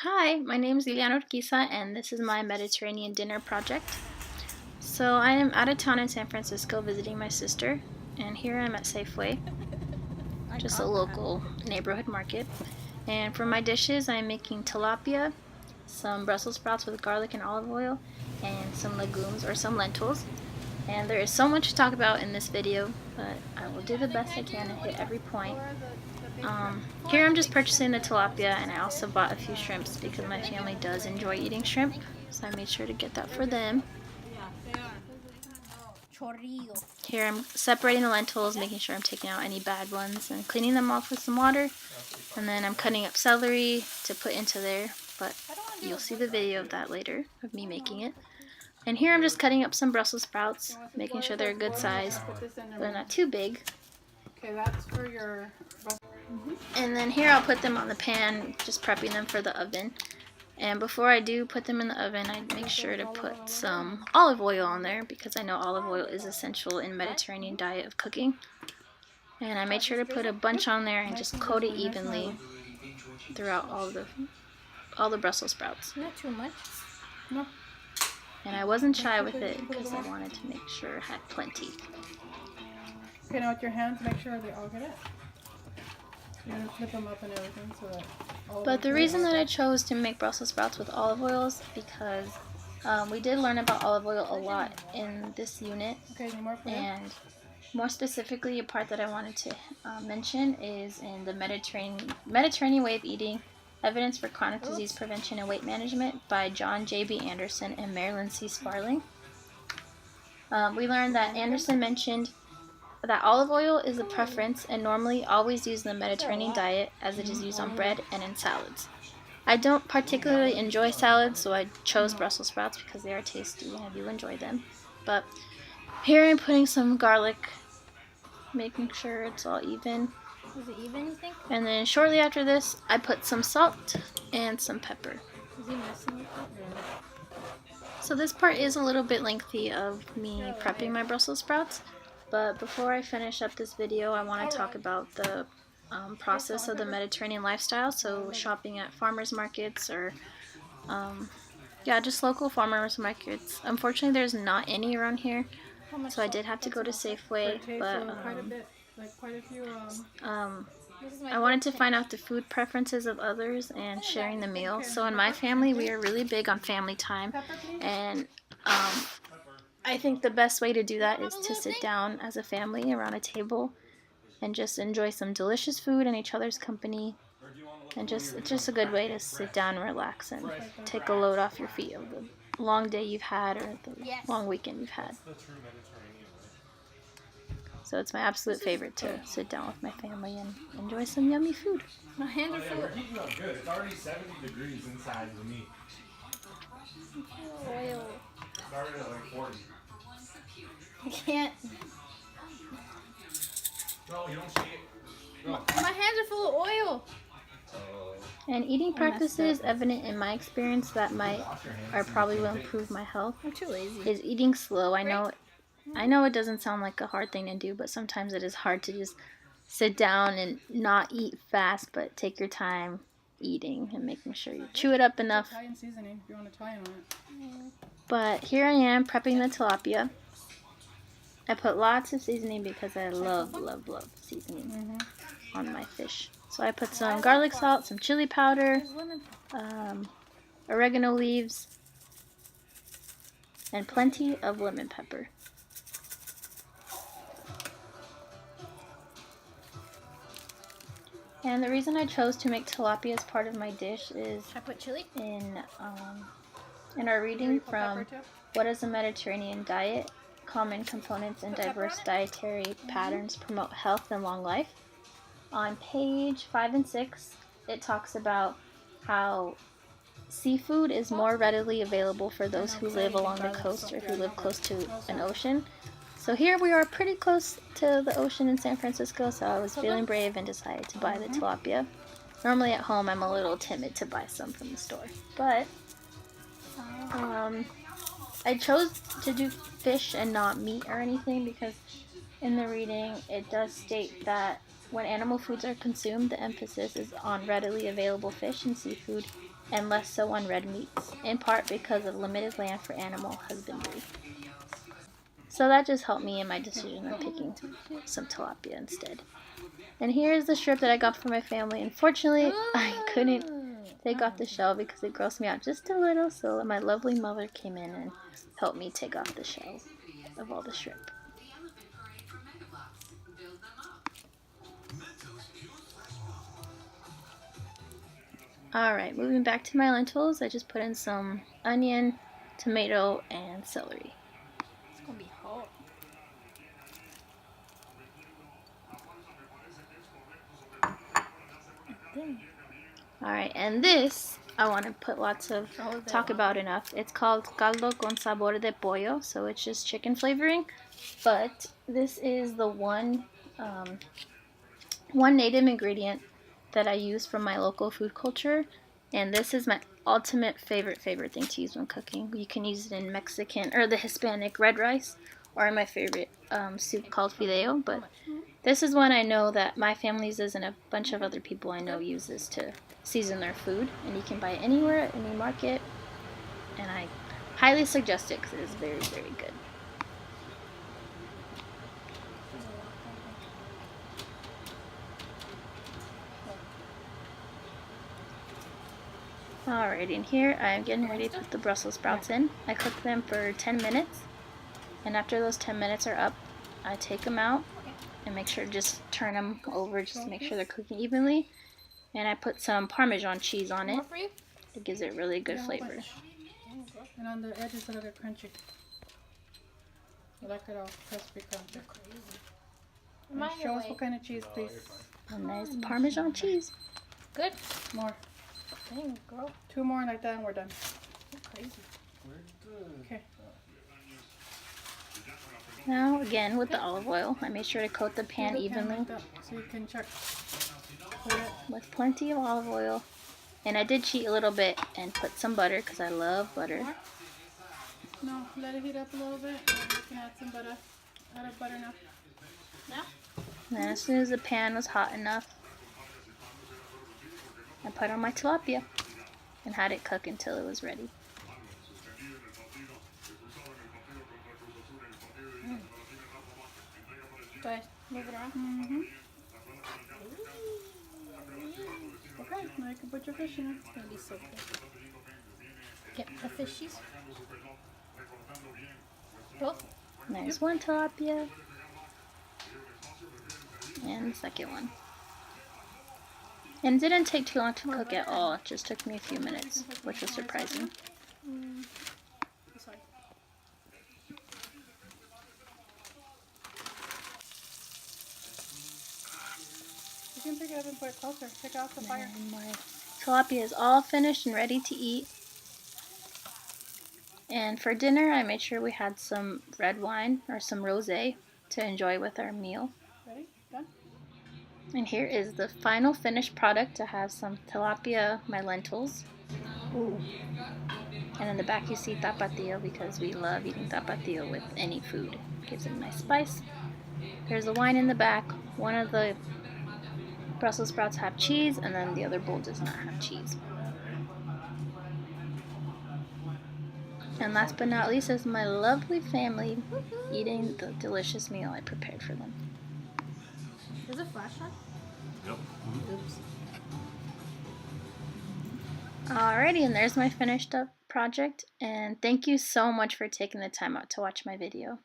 Hi, my name is Iliana Urquiza and this is my Mediterranean dinner project. So I am out of town in San Francisco visiting my sister, and here I'm at Safeway, just a local neighborhood market. And for my dishes I'm making tilapia, some Brussels sprouts with garlic and olive oil, and some legumes or some lentils. And there is so much to talk about in this video, but I will do the best I can to hit every point. Here I'm just purchasing the tilapia, and I also bought a few shrimps because my family does enjoy eating shrimp, so I made sure to get that for them. Here I'm separating the lentils, making sure I'm taking out any bad ones and cleaning them off with some water. And then I'm cutting up celery to put into there, but you'll see the video of that later, of me making it. And here I'm just cutting up some Brussels sprouts, making sure they're a good size, but they're not too big. Okay, that's for your... And then here I'll put them on the pan, just prepping them for the oven. And before I do put them in the oven, I make sure to put some olive oil on there because I know olive oil is essential in Mediterranean diet of cooking. And I made sure to put a bunch on there and just coat it evenly throughout all the Brussels sprouts. Not too much. No. And I wasn't shy with it because I wanted to make sure it had plenty. Okay, now with your hands, make sure they all get it. You're gonna flip them up and everything so that all. But the reason that I chose to make Brussels sprouts with olive oil is because we did learn about olive oil a lot in this unit. Okay, any more for you? And more specifically, a part that I wanted to mention is in the Mediterranean Way of Eating, Evidence for Chronic Disease Prevention and Weight Management by John J.B. Anderson and Marilyn C. Sparling. We learned that Anderson mentioned that olive oil is a preference and normally always used in the Mediterranean diet as it is used on bread and in salads. I don't particularly enjoy salads, so I chose Brussels sprouts because they are tasty and I do enjoy them. But here I'm putting some garlic, making sure it's all even. Is it even, you think? And then shortly after this, I put some salt and some pepper. Is he messing with it? So this part is a little bit lengthy of me prepping my Brussels sprouts. But before I finish up this video, I want to talk about the process of the Mediterranean lifestyle. So shopping at farmers markets or, just local farmers markets. Unfortunately, there's not any around here, so I did have to go to Safeway. But I wanted to find out the food preferences of others and sharing the meal. So in my family, we are really big on family time, and I think the best way to do that is to sit down as a family around a table and just enjoy some delicious food and each other's company. And it's just a good way to sit down and relax and take a load off your feet of the long day you've had or the long weekend you've had. So it's my absolute favorite to sit down with my family and enjoy some yummy food. My hands are full of good. It's already 70 degrees inside the meat. oil. It started at like 40. I can't. No, you don't see it. No. My hands are full of oil. And eating practices evident in my experience that probably will improve my health I'm too lazy. is eating slow. I know it doesn't sound like a hard thing to do, but sometimes it is hard to just sit down and not eat fast, but take your time eating and making sure you chew it up enough. Italian seasoning if you want Italian on it. But here I am prepping the tilapia. I put lots of seasoning because I love seasoning on my fish. So I put some garlic salt, some chili powder, oregano leaves, and plenty of lemon pepper. And the reason I chose to make tilapia as part of my dish is Should I put chili? in our reading from What is a Mediterranean Diet? Common Components and Diverse Dietary Patterns Promote Health and Long Life. On page 5 and 6, it talks about how seafood is more readily available for those who live along the coast or who live close to an ocean. So here we are pretty close to the ocean in San Francisco, so I was feeling brave and decided to buy the tilapia. Normally at home I'm a little timid to buy some from the store, but I chose to do fish and not meat or anything because in the reading it does state that when animal foods are consumed, the emphasis is on readily available fish and seafood, and less so on red meats, in part because of limited land for animal husbandry. So that just helped me in my decision of picking some tilapia instead. And here's the shrimp that I got for my family. Unfortunately, I couldn't take off the shell because it grossed me out just a little, so my lovely mother came in and helped me take off the shell of all the shrimp. Alright, moving back to my lentils, I just put in some onion, tomato, and celery. It's gonna be hot. Alright, and this I want to put lots of talk about enough. It's called caldo con sabor de pollo, so it's just chicken flavoring. But this is the one native ingredient that I use from my local food culture, and this is my ultimate favorite thing to use when cooking. You can use it in Mexican or the Hispanic red rice, or in my favorite soup called fideo. But this is one I know that my family uses, and a bunch of other people I know use this to season their food, and you can buy it anywhere at any market, and I highly suggest it because it is very, very good. Alright, in here I'm getting ready to put the Brussels sprouts in. I cook them for 10 minutes, and after those 10 minutes are up, I take them out and make sure to just turn them over just to make sure they're cooking evenly. And I put some Parmesan cheese on it. It gives it really good flavor. And on the edges, it'll get crunchy. I like it all crispy, crunchy. Show us what kind of cheese, please. A nice Parmesan cheese. Good. More. Dang, girl. 2 more like that and we're done. You're crazy. Okay. Now, again, with the olive oil, I made sure to coat the pan evenly Like that, so you can check. Put it. with plenty of olive oil. And I did cheat a little bit and put some butter because I love butter. No, let it heat up a little bit. And then you can add some butter. Add a butter now. Now? And then as soon as the pan was hot enough, I put on my tilapia and had it cook until it was ready. Do I move it around? Mm-hmm. Okay, now you can put your fish in it. It's gonna be so good. Get the fishies. Both? There's one tilapia. And the second one. And it didn't take too long to cook at all. It just took me a few minutes, which was surprising. Sorry. You can pick it up and put it closer. Take it off the fire. And my tilapia is all finished and ready to eat. And for dinner, I made sure we had some red wine or some rosé to enjoy with our meal. Ready? Done? And here is the final finished product. I have some tilapia, my lentils. Ooh. And in the back you see tapatio because we love eating tapatio with any food. It gives it a nice spice. There's the wine in the back. One of the Brussels sprouts have cheese, and then the other bowl does not have cheese. And last but not least is my lovely family eating the delicious meal I prepared for them. Is it flash on? Yep. Oops. Alrighty, and there's my finished up project. And thank you so much for taking the time out to watch my video.